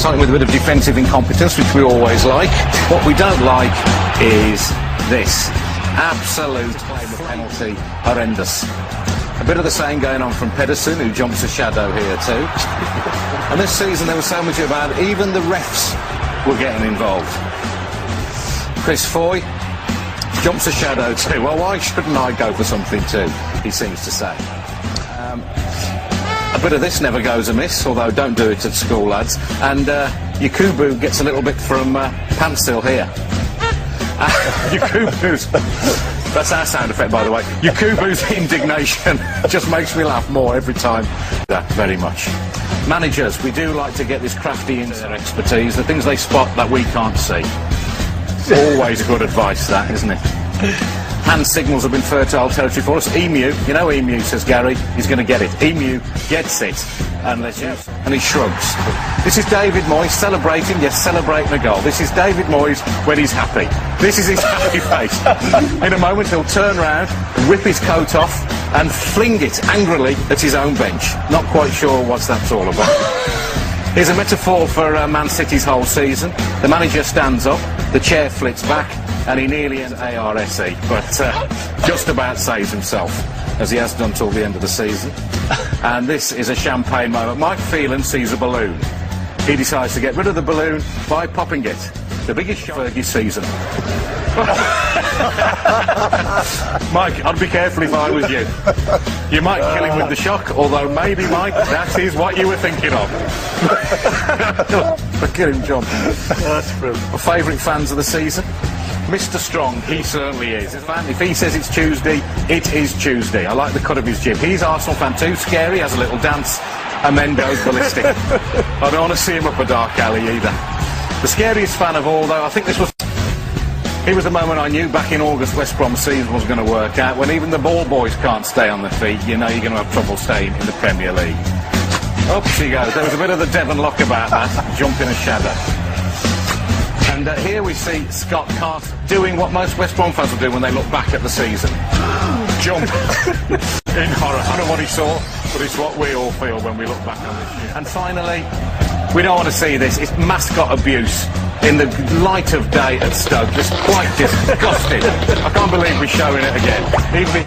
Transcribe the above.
starting with a bit of defensive incompetence, which we always like. What we don't like is this. Absolute claim of penalty, horrendous. A bit of the same going on from Pedersen, who jumps a shadow here too. And this season there was so much about it, even the refs were getting involved. Chris Foy jumps a shadow too. Well, why shouldn't I go for something too, he seems to say. A bit of this never goes amiss, although don't do it at school, lads. And Yakubu gets a little bit from Pantsil here. Yakubu's... That's our sound effect, by the way. Yakubu's indignation just makes me laugh more every time. That very much. Managers, we do like to get this crafty into their expertise, the things they spot that we can't see. Always good advice, that, isn't it? Hand signals have been fertile territory for us. Emu, you know Emu, says Gary, he's going to get it. Emu gets it, and he shrugs. This is David Moyes celebrating, yes, celebrating a goal. This is David Moyes when he's happy. This is his happy face. In a moment he'll turn round, whip his coat off, and fling it angrily at his own bench. Not quite sure what that's all about. Here's a metaphor for Man City's whole season. The manager stands up, the chair flits back, and he nearly ends ARSE, but just about saves himself, as he has done till the end of the season. And this is a champagne moment. Mike Phelan sees a balloon. He decides to get rid of the balloon by popping it. The biggest shock of his season. Mike, I'd be careful if I was you. You might kill him with the shock, although maybe, Mike, that is what you were thinking of. Look at him jump. That's brilliant. My favourite fans of the season? Mr. Strong, he certainly is. If he says it's Tuesday, it is Tuesday. I like the cut of his jib. He's Arsenal fan too, scary, has a little dance, and then goes ballistic. I don't want to see him up a dark alley either. The scariest fan of all, though, I think he was the moment I knew back in August West Brom's season was going to work out. When even the ball boys can't stay on their feet, you know you're going to have trouble staying in the Premier League. Up she goes. There was a bit of the Devon lock about that, jumping a shadow. And here we see Scott Carter doing what most West Brom fans will do when they look back at the season. Jump in horror. I don't know what he saw, but it's what we all feel when we look back on this year. And finally, we don't want to see this. It's mascot abuse in the light of day at Stoke. It's quite disgusting. I can't believe we're showing it again. Even